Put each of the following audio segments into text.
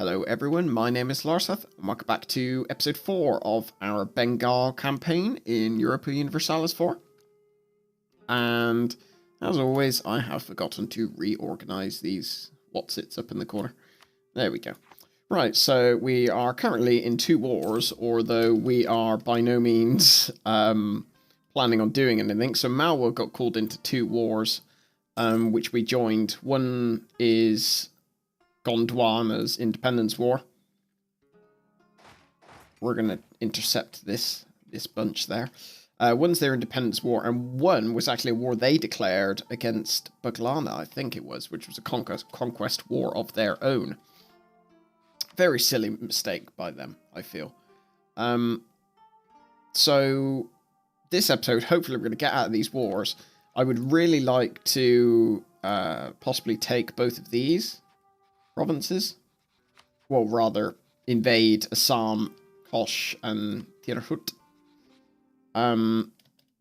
Hello everyone, my name is Larseth, and welcome back to episode 4 of our Bengal campaign in Europa Universalis 4. And as always, I have forgotten to reorganize these what-sits up in the corner. There we go. Right, so we are currently in 2 wars, although we are by no means planning on doing anything. So Malwa got called into 2 wars, which we joined. One is Gondwana's Independence War. We're going to intercept this bunch there. One's their Independence War, and one was actually a war they declared against Baglana, I think it was, which was a conquest war of their own. Very silly mistake by them, I feel. So this episode, hopefully we're going to get out of these wars. I would really like to possibly take both of these provinces. Well, rather, invade Assam, Kosh, and Tirhut.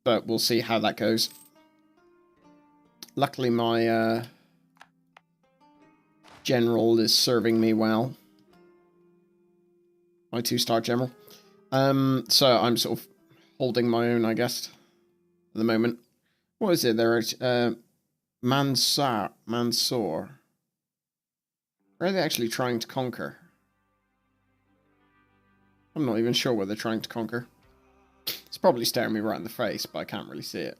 But we'll see how that goes. Luckily, my general is serving me well. My 2-star general. So I'm sort of holding my own, I guess, at the moment. What is it? There is Mansour. Where are they actually trying to conquer? I'm not even sure what they're trying to conquer. It's probably staring me right in the face, but I can't really see it.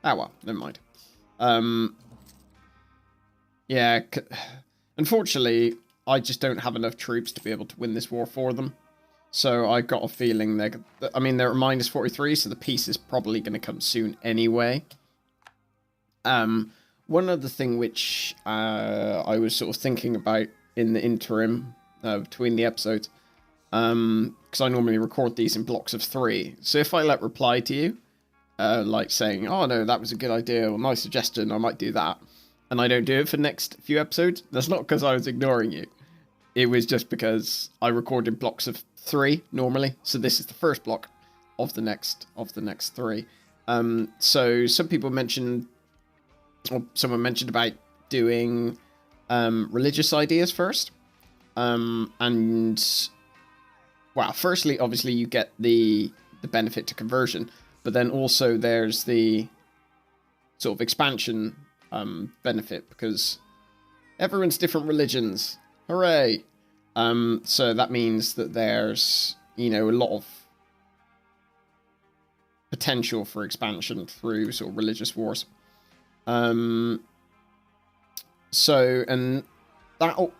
Ah, well, never mind. Yeah, unfortunately, I just don't have enough troops to be able to win this war for them. So I got a feeling they're at minus 43, so the peace is probably going to come soon anyway. One other thing which I was sort of thinking about in the interim between the episodes, because I normally record these in blocks of 3. So if I reply to you, like saying, "Oh no, that was a good idea," or "Nice suggestion, I might do that," and I don't do it for the next few episodes, that's not because I was ignoring you. It was just because I record in blocks of 3 normally. So this is the first block of the next 3. So some people mentioned, or someone mentioned about doing religious ideas first. And well, firstly, obviously you get the benefit to conversion, but then also there's the sort of expansion benefit, because everyone's different religions. Hooray! So that means that there's, a lot of potential for expansion through sort of religious wars. And that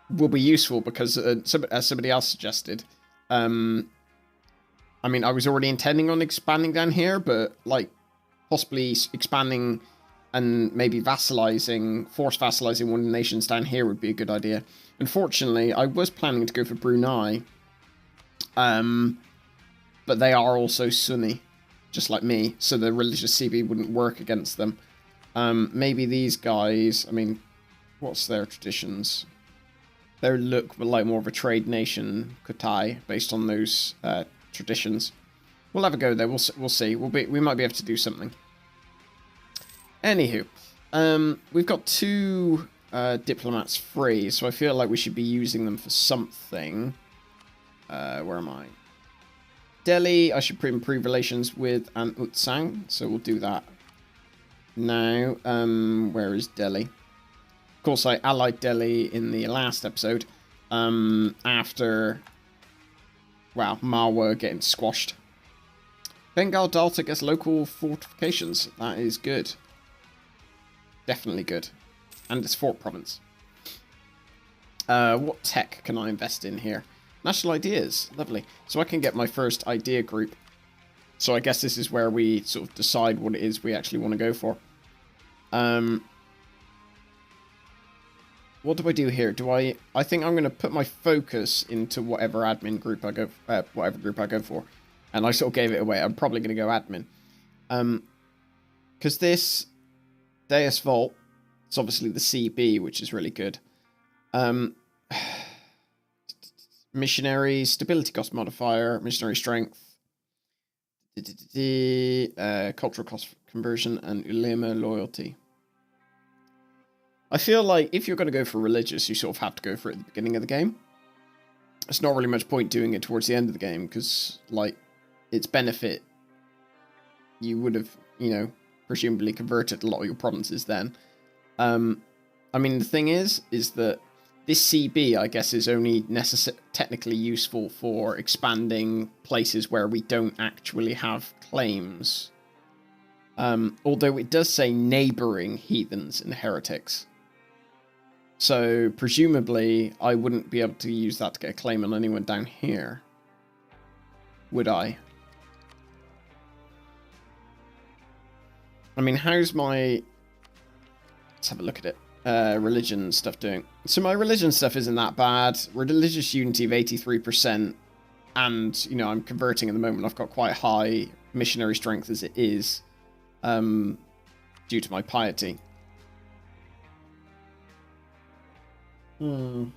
will be useful because, as somebody else suggested, I was already intending on expanding down here, but, possibly expanding and maybe force vassalizing one of the nations down here would be a good idea. Unfortunately, I was planning to go for Brunei, but they are also Sunni, just like me, so the religious CB wouldn't work against them. Maybe these guys, what's their traditions? They look like more of a trade nation, Kutai, based on those traditions. We'll have a go there. We'll see. We might be able to do something. Anywho, we've got 2 diplomats free, so I feel like we should be using them for something. Where am I? Delhi, I should improve relations with An Utsang, so we'll do that now. Where is Delhi? Of course, I allied Delhi in the last episode, after, well, Malwa getting squashed. Bengal Delta gets local fortifications. That is good. Definitely good. And it's Fort Province. What tech can I invest in here? National ideas. Lovely. So I can get my first idea group. So I guess this is where we sort of decide what it is we actually want to go for. What do I do here? I think I'm going to put my focus into whatever admin group I go, whatever group I go for. And I sort of gave it away. I'm probably going to go admin. Because this Deus Vault, it's obviously the CB, which is really good. Missionary, stability cost modifier, missionary strength, cultural cost conversion, and ulema loyalty. I feel like if you're going to go for religious, you sort of have to go for it at the beginning of the game. It's not really much point doing it towards the end of the game, because, like, its benefit, you would have, you know, presumably converted a lot of your provinces then. I mean, the thing is that this CB, I guess, is only technically useful for expanding places where we don't actually have claims. Although it does say neighbouring heathens and heretics. So, presumably, I wouldn't be able to use that to get a claim on anyone down here. Would I? I mean, how's my... Let's have a look at it. Religion stuff doing. So my religion stuff isn't that bad. Religious unity of 83%. And, you know, I'm converting at the moment. I've got quite high missionary strength as it is. Due to my piety. I'm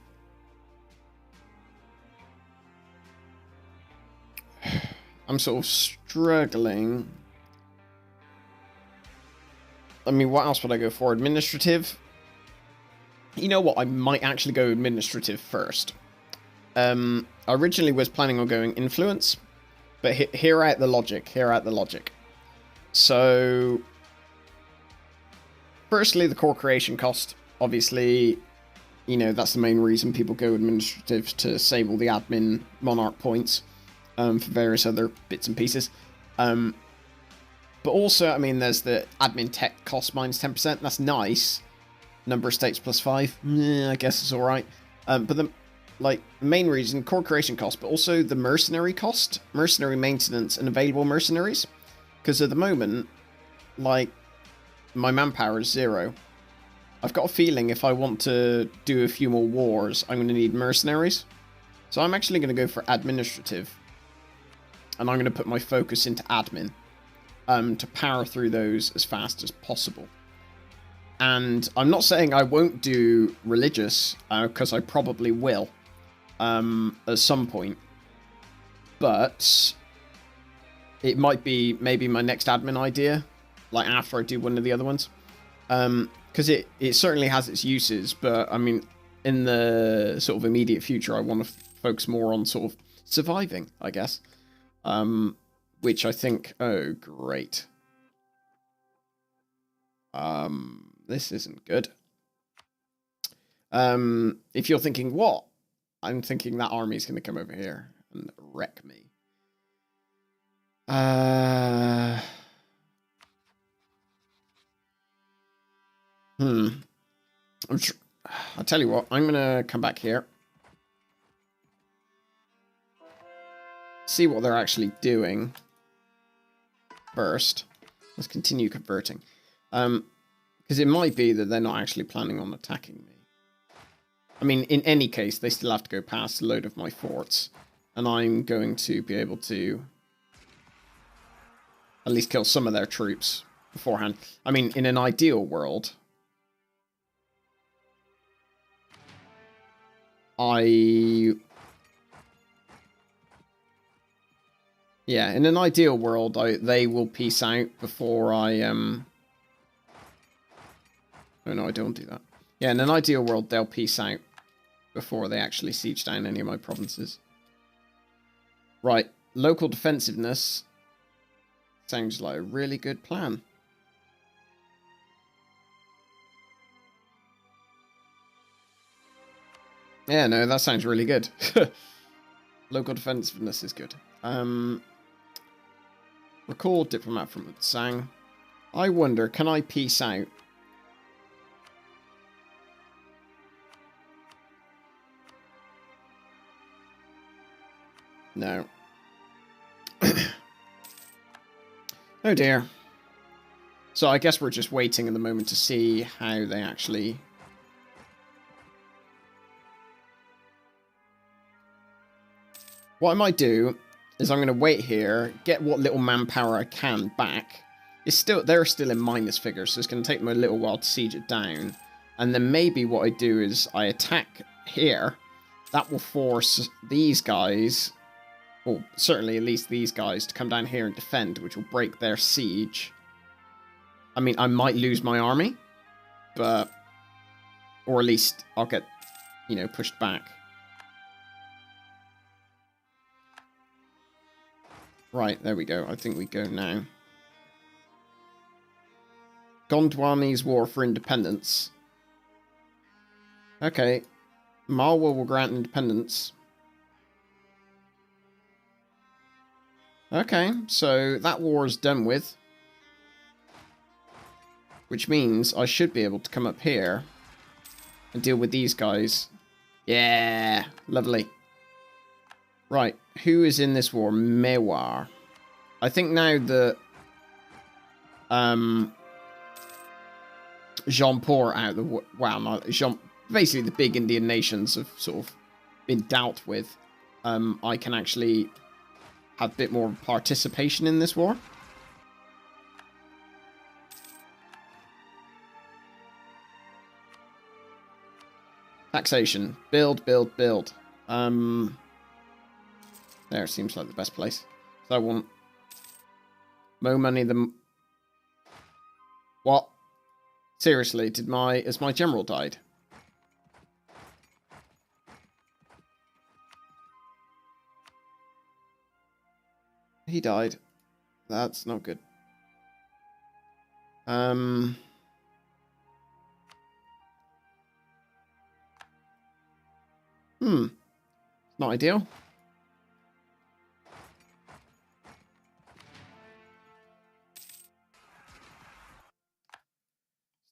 sort of struggling. I mean, what else would I go for? Administrative? You know what? I might actually go administrative first. I originally was planning on going influence. But hear out the logic. So, firstly, the core creation cost. Obviously, you know, that's the main reason people go administrative, to save all the admin monarch points for various other bits and pieces. But also, I mean, there's the admin tech cost minus 10%. That's nice. Number of states plus 5. I guess it's alright. But the main reason, core creation cost, but also the mercenary cost, mercenary maintenance, and available mercenaries. Because at the moment, like, my manpower is 0. I've got a feeling if I want to do a few more wars, I'm going to need mercenaries. So I'm actually going to go for administrative. And I'm going to put my focus into admin. To power through those as fast as possible. And I'm not saying I won't do religious, because I probably will. At some point. But it might be maybe my next admin idea. Like after I do one of the other ones. Because it certainly has its uses. But I mean, in the sort of immediate future, I want to focus more on sort of surviving, I guess. Which I think... Oh, great. This isn't good. If you're thinking, what? I'm thinking that army's going to come over here and wreck me. I'll tell you what, I'm going to come back here. See what they're actually doing first. Let's continue converting. Because it might be that they're not actually planning on attacking me. I mean, in any case, they still have to go past a load of my forts. And I'm going to be able to at least kill some of their troops beforehand. I mean, in an ideal world, yeah, in an ideal world, they will peace out before I, Oh no, I don't do that. Yeah, in an ideal world, they'll peace out before they actually siege down any of my provinces. Right, local defensiveness sounds like a really good plan. Yeah, no, that sounds really good. Local defensiveness is good. Recall diplomat from Sang. I wonder, can I peace out? No. Oh dear. So I guess we're just waiting at the moment to see how they actually... What I might do is I'm going to wait here, get what little manpower I can back. They're still in minus figures, so it's going to take them a little while to siege it down. And then maybe what I do is I attack here. That will force these guys, well, certainly at least these guys, to come down here and defend, which will break their siege. I mean, I might lose my army, but Or at least I'll get, you know, pushed back. Right, there we go. I think we go now. Gondwani's War for Independence. Okay. Malwa will grant independence. Okay, so that war is done with. Which means I should be able to come up here and deal with these guys. Yeah, lovely. Right, who is in this war? Mewar. I think now that Jaunpur out of the war. Wow, not basically the big Indian nations have sort of been dealt with. I can actually have a bit more participation in this war. Taxation. Build, build, build. There seems like the best place. So I want more money than... What? Seriously, has my general died? He died. That's not good. Not ideal.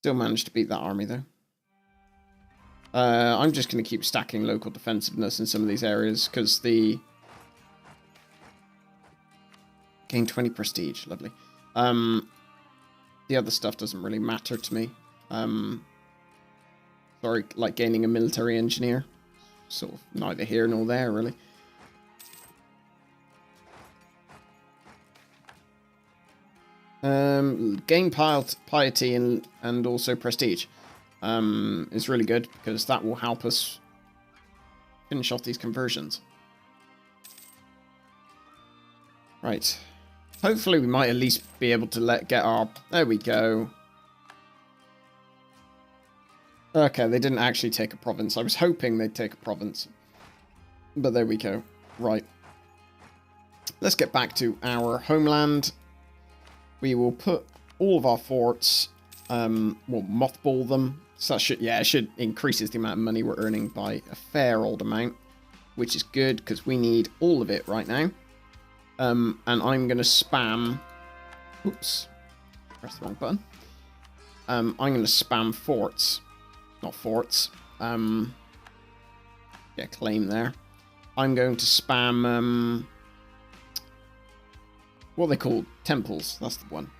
Still managed to beat that army, though. I'm just going to keep stacking local defensiveness in some of these areas, because the... Gain 20 prestige, lovely. The other stuff doesn't really matter to me. Sorry, like gaining a military engineer. Sort of neither here nor there, really. Gain piety and also prestige is really good, because that will help us finish off these conversions. Right. Hopefully we might at least be able to get our... There we go. Okay, they didn't actually take a province. I was hoping they'd take a province. But there we go. Right. Let's get back to our homeland. We will put all of our forts... we'll mothball them. So that should... Yeah, it should increases the amount of money we're earning by a fair old amount. Which is good, because we need all of it right now. And I'm going to spam... Oops. Press the wrong button. I'm going to spam forts. Not forts. Yeah, claim there. I'm going to spam... what are they called? Temples. That's the one.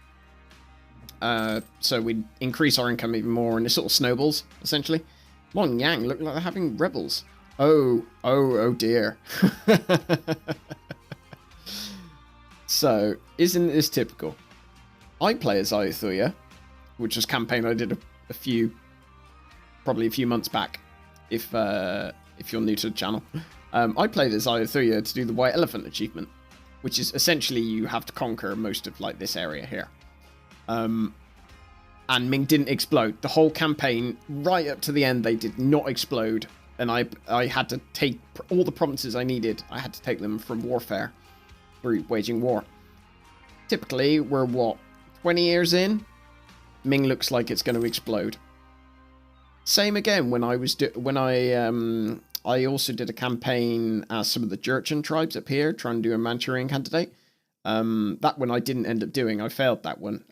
So we increase our income even more, and it sort of snowballs, essentially. Mongyang look like they're having rebels. Oh dear. So, isn't this typical? I play as Ayutthaya, which was a campaign I did probably a few months back, if you're new to the channel. I played as Ayutthaya to do the White Elephant achievement, which is essentially you have to conquer most of like this area here. And Ming didn't explode. The whole campaign, right up to the end, they did not explode. And I had to take all the provinces I needed. I had to take them from warfare. Through waging war. Typically, we're what, 20 years in? Ming looks like it's going to explode. Same again when I was I also did a campaign as some of the Jurchen tribes up here, trying to do a Manchurian candidate. That one I didn't end up doing. I failed that one,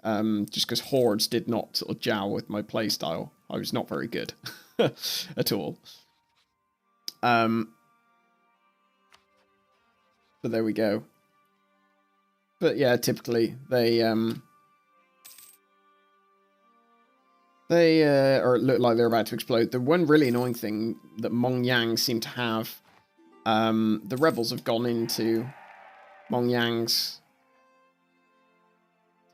just because hordes did not sort of gel with my playstyle. I was not very good at all. But there we go. But yeah, typically they look like they're about to explode. The one really annoying thing that Mongyang seem to have, the rebels have gone into Mongyang's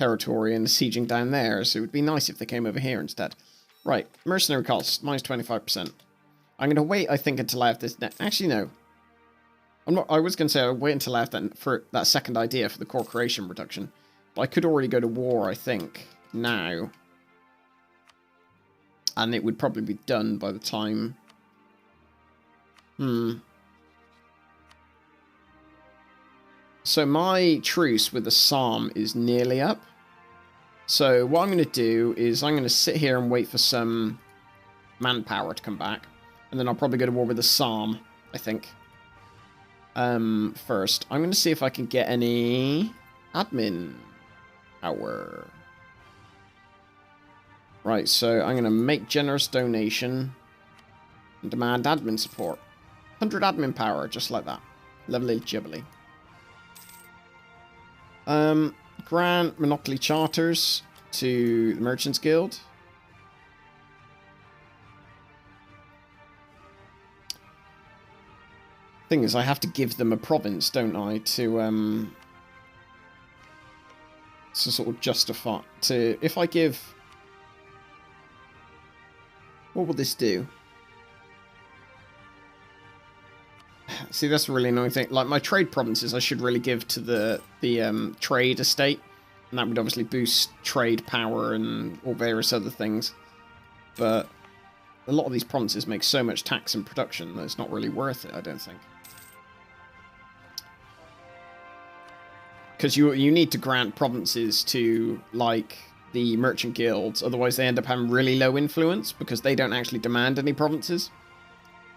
territory and sieging down there, so it would be nice if they came over here instead. Right, mercenary cost, minus 25%. I'm going to wait, I think, until I have this... Actually, no. I was going to say I'll wait until I have that second idea for the core creation reduction. But I could already go to war, I think, now. And it would probably be done by the time... So my truce with the Psalm is nearly up. So what I'm going to do is I'm going to sit here and wait for some manpower to come back. And then I'll probably go to war with the Psalm, I think. First, I'm going to see if I can get any admin power. Right, so I'm going to make generous donation and demand admin support. 100 admin power, just like that. Lovely jibbly. Grant monopoly charters to the Merchants Guild. Thing is, I have to give them a province, don't I, to sort of justify to if I give. What will this do? See, that's a really annoying thing. Like, my trade provinces I should really give to the trade estate. And that would obviously boost trade power and all various other things. But a lot of these provinces make so much tax and production that it's not really worth it, I don't think. Because you need to grant provinces to, like, the merchant guilds. Otherwise they end up having really low influence because they don't actually demand any provinces.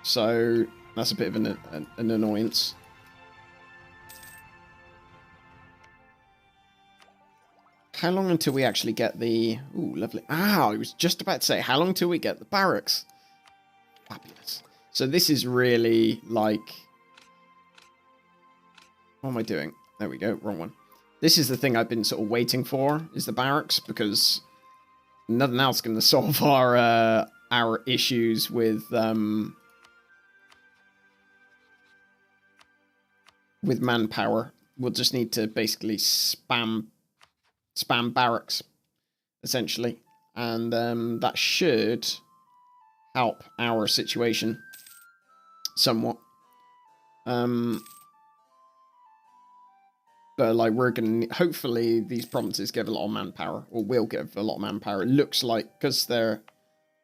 So that's a bit of an annoyance. How long until we actually get the... Ooh, lovely. Ah, I was just about to say, how long till we get the barracks? Fabulous. So this is really, like... What am I doing? There we go, wrong one. This is the thing I've been sort of waiting for, is the barracks, because nothing else is going to solve our issues with manpower. We'll just need to basically spam barracks, essentially, and that should help our situation somewhat. But, like, we're going to... Hopefully, these provinces give a lot of manpower. Or will give a lot of manpower. It looks like... Because there's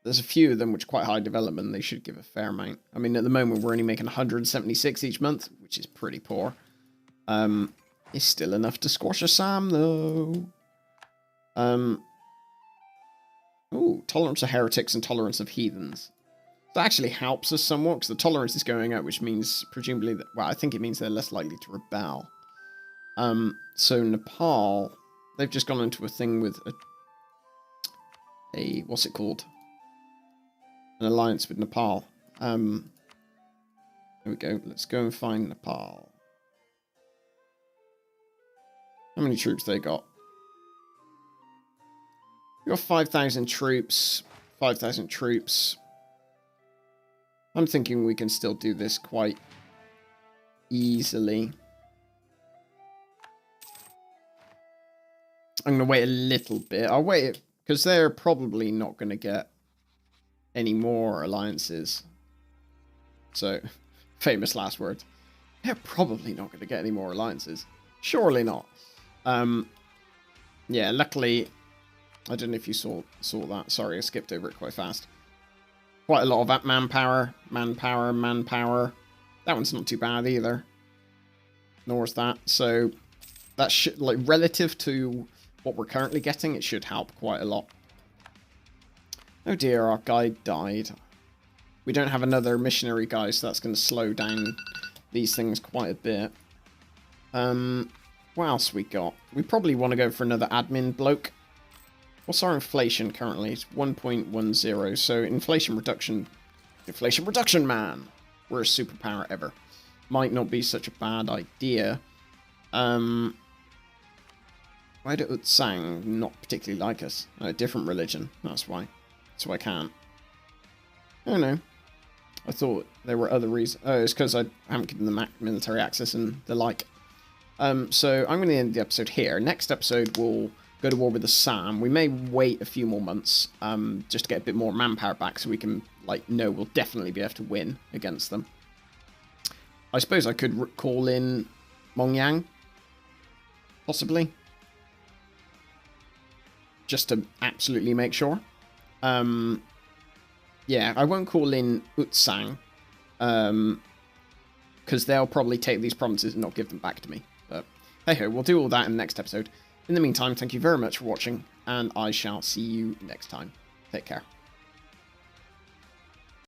a few of them which are quite high development. They should give a fair amount. I mean, at the moment, we're only making 176 each month. Which is pretty poor. It's still enough to squash a Sam, though. Ooh, tolerance of heretics and tolerance of heathens. That actually helps us somewhat. Because the tolerance is going out. Which means, presumably... That, well, I think it means they're less likely to rebel. So Nepal, they've just gone into a thing with a what's it called? An alliance with Nepal. There we go. Let's go and find Nepal. How many troops they got? We got 5,000 troops. 5,000 troops. I'm thinking we can still do this quite easily. I'm going to wait a little bit. I'll wait, because they're probably not going to get any more alliances. So, famous last words. They're probably not going to get any more alliances. Surely not. Yeah, luckily, I don't know if you saw that. Sorry, I skipped over it quite fast. Quite a lot of that manpower. That one's not too bad either. Nor is that. So, that should, like, relative to what we're currently getting, it should help quite a lot. Oh dear, our guide died. We don't have another missionary guy, so that's going to slow down these things quite a bit. What else we got? We probably want to go for another admin bloke. What's our inflation currently? It's 1.10, so inflation reduction, man! We're a superpower ever. Might not be such a bad idea. Why do Utsang not particularly like us? A different religion, that's why. So I can't. I don't know. I thought there were other reasons. Oh, it's because I haven't given them military access and the like. So I'm going to end the episode here. Next episode, we'll go to war with the Sam. We may wait a few more months just to get a bit more manpower back so we can, like, know we'll definitely be able to win against them. I suppose I could call in Mongyang. Possibly. Just to absolutely make sure. yeah, I won't call in Utsang, because they'll probably take these promises and not give them back to me. But hey ho, we'll do all that in the next episode. In the meantime, thank you very much for watching, and I shall see you next time. Take care.